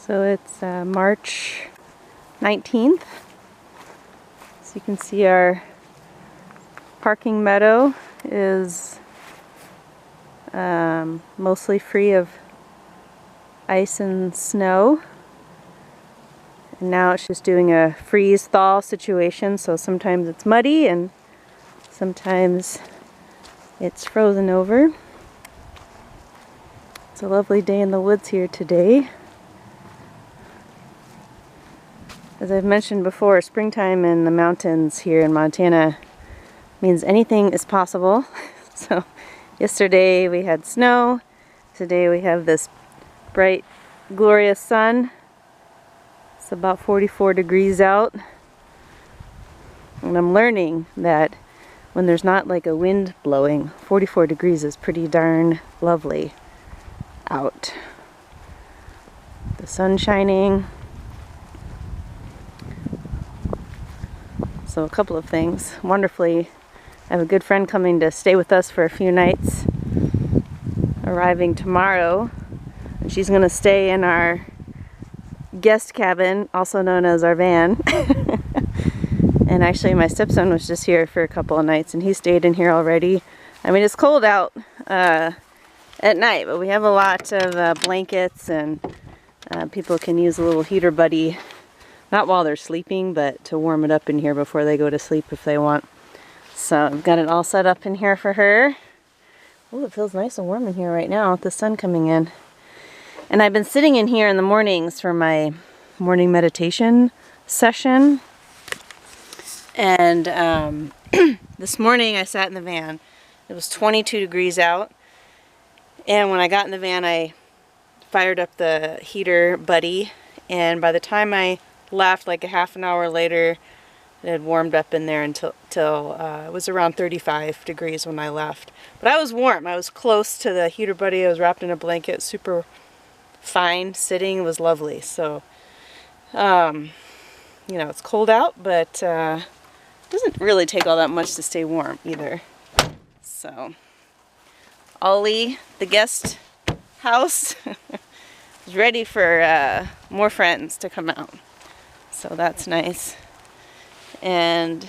So it's March 19th. So you can see our parking meadow is mostly free of ice and snow. And now it's just doing a freeze-thaw situation, so sometimes it's muddy and sometimes it's frozen over. It's a lovely day in the woods here today. As I've mentioned before, springtime in the mountains here in Montana means anything is possible. So yesterday we had snow, today we have this bright, glorious sun. It's about 44 degrees out. And I'm learning that when there's not like a wind blowing, 44 degrees is pretty darn lovely out. The sun shining. So a couple of things. Wonderfully, I have a good friend coming to stay with us for a few nights, arriving tomorrow. And she's going to stay in our guest cabin, also known as our van. And actually my stepson was just here for a couple of nights and he stayed in here already. I mean, it's cold out at night, but we have a lot of blankets and people can use a little heater buddy. Not while they're sleeping, but to warm it up in here before they go to sleep if they want. So I've got it all set up in here for her. Oh, it feels nice and warm in here right now with the sun coming in. And I've been sitting in here in the mornings for my morning meditation session. And this morning I sat in the van. It was 22 degrees out. And when I got in the van, I fired up the heater buddy. And by the time I left, like a half an hour later, it had warmed up in there until it was around 35 degrees when I left. But I was warm. I was close to the heater buddy. I was wrapped in a blanket, super fine sitting. It was lovely. So, you know, it's cold out, but it doesn't really take all that much to stay warm either. So, Ollie, the guest house, is ready for more friends to come out. So that's nice. And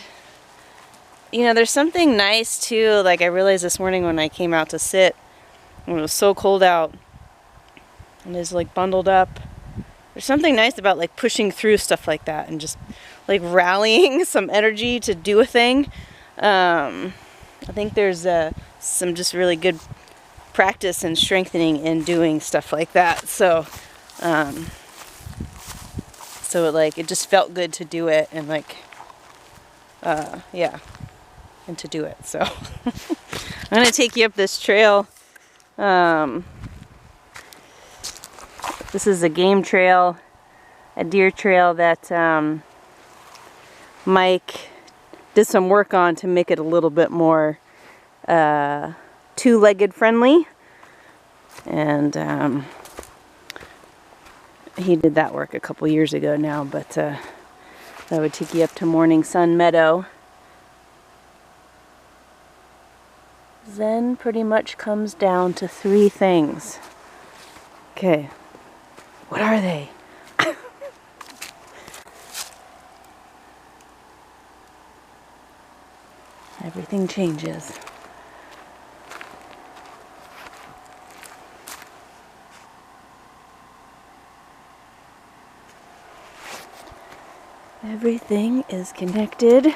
you know, there's something nice too, like I realized this morning when I came out to sit, when it was so cold out and it's like bundled up. There's something nice about like pushing through stuff like that and just like rallying some energy to do a thing. I think there's some just really good practice and strengthening in doing stuff like that. So it just felt good to do it and like yeah, and to do it. So I'm gonna take you up this trail. This is a game trail, a deer trail that Mike did some work on to make it a little bit more two-legged friendly. And he did that work a couple years ago now, but that would take you up to morning Sun Meadow. Zen pretty much comes down to three things. Okay, what are they? Everything changes. Everything is connected.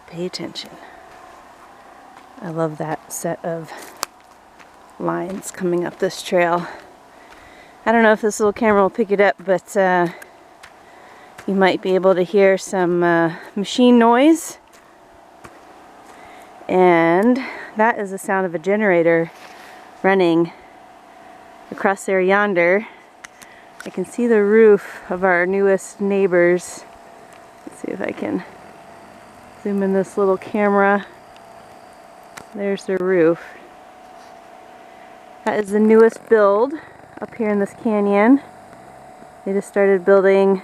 Pay attention. I love that set of lines coming up this trail. I don't know if this little camera will pick it up, but you might be able to hear some machine noise. And that is the sound of a generator running across there yonder. I can see the roof of our newest neighbors. Let's see if I can zoom in this little camera. There's the roof. That is the newest build up here in this canyon. They just started building,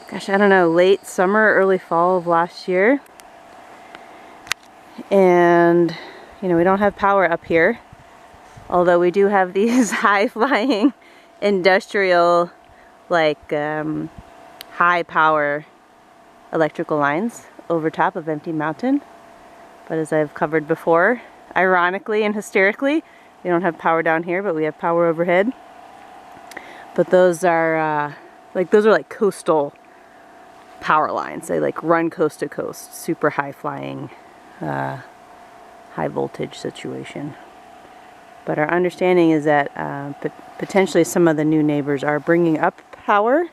gosh, I don't know, late summer, early fall of last year. And you know, we don't have power up here, although we do have these high-flying industrial, like high power electrical lines over top of Empty Mountain. But as I've covered before, ironically and hysterically, we don't have power down here, but we have power overhead. But those are like coastal power lines. They like run coast to coast, super high flying, high voltage situation. But our understanding is that potentially some of the new neighbors are bringing up power,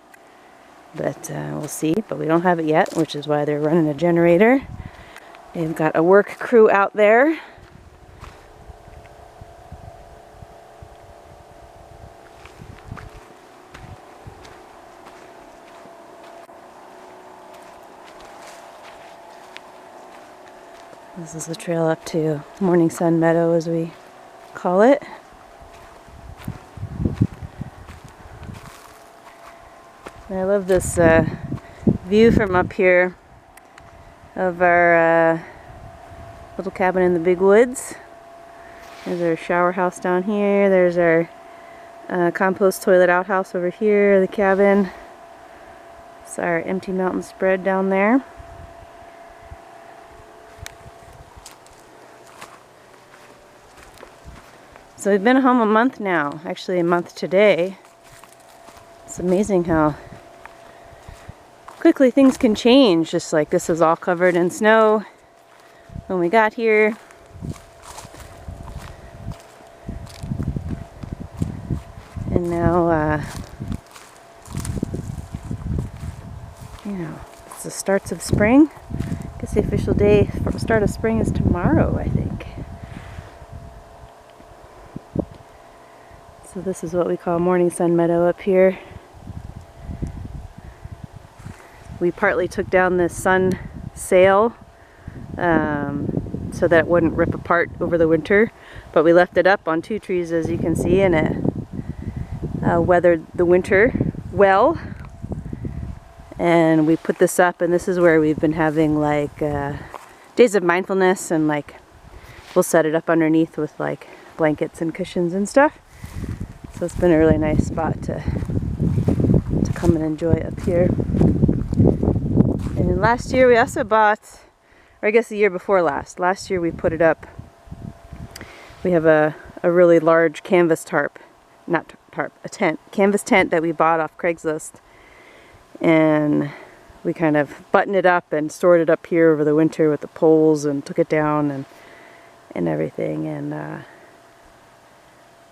but we'll see. But we don't have it yet, which is why they're running a generator. They've got a work crew out there. This is the trail up to Morning Sun Meadow, as we call it. And I love this view from up here of our little cabin in the big woods. There's our shower house down here. There's our compost toilet outhouse over here, the cabin. It's our Empty Mountain spread down there. So we've been home a month now, actually a month today. It's amazing how quickly things can change. Just like this was all covered in snow when we got here. And now, you know, it's the starts of spring. I guess the official day for start of spring is tomorrow, I think. So this is what we call Morning Sun Meadow up here. We partly took down this sun sail so that it wouldn't rip apart over the winter, but we left it up on 2 trees, as you can see, and it weathered the winter well. And we put this up, and this is where we've been having like days of mindfulness, and like we'll set it up underneath with like blankets and cushions and stuff. So it's been a really nice spot to come and enjoy up here. And last year we also bought, or I guess the year before last year we put it up. We have a really large canvas tarp, not tarp, a tent, canvas tent that we bought off Craigslist. And we kind of buttoned it up and stored it up here over the winter with the poles, and took it down and everything. And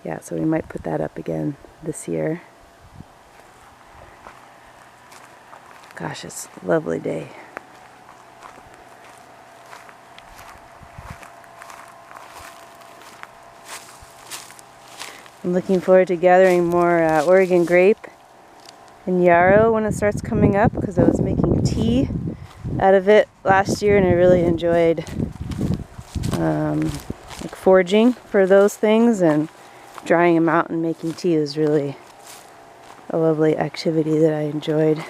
yeah, so we might put that up again this year. Gosh, it's a lovely day. I'm looking forward to gathering more Oregon grape and yarrow when it starts coming up, because I was making tea out of it last year, and I really enjoyed like foraging for those things, and drying them out and making tea was really a lovely activity that I enjoyed.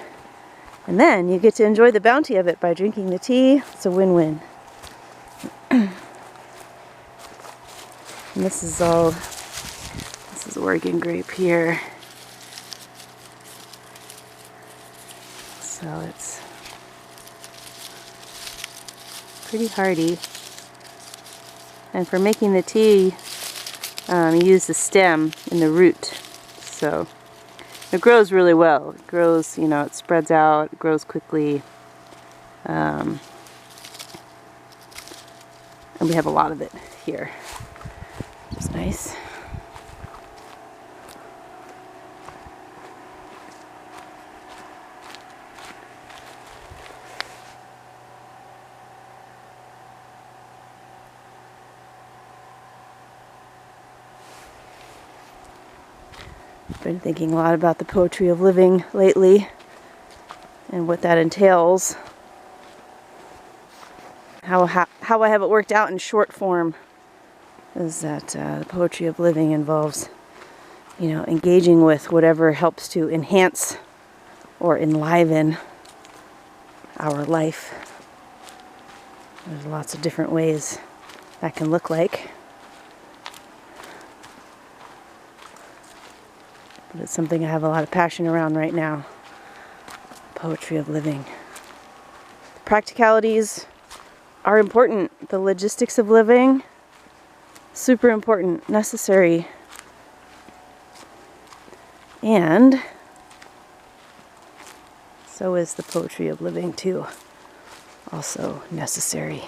And then you get to enjoy the bounty of it by drinking the tea. It's a win-win. And this is Oregon grape here. So it's pretty hardy. And for making the tea, you use the stem and the root. So it grows really well. It grows, you know, it spreads out, it grows quickly. And we have a lot of it here, which is nice. Been thinking a lot about the poetry of living lately and what that entails. How I have it worked out in short form is that the poetry of living involves, you know, engaging with whatever helps to enhance or enliven our life. There's lots of different ways that can look like. But it's something I have a lot of passion around right now. Poetry of living. The practicalities are important. The logistics of living, super important, necessary. And so is the poetry of living too. Also necessary.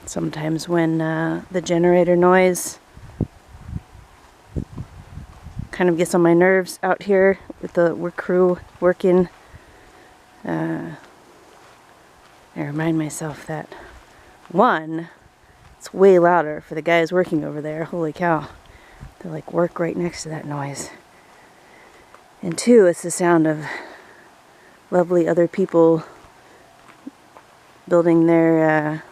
Sometimes when the generator noise kind of gets on my nerves out here with the work crew working, I remind myself that, one, it's way louder for the guys working over there. Holy cow. They like work right next to that noise. And two, it's the sound of lovely other people building their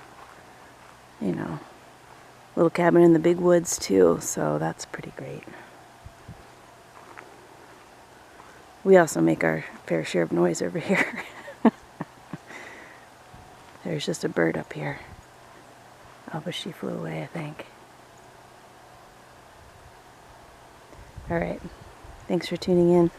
you know, little cabin in the big woods too, so that's pretty great. We also make our fair share of noise over here. There's just a bird up here. Oh, but she flew away, I think. Alright, thanks for tuning in.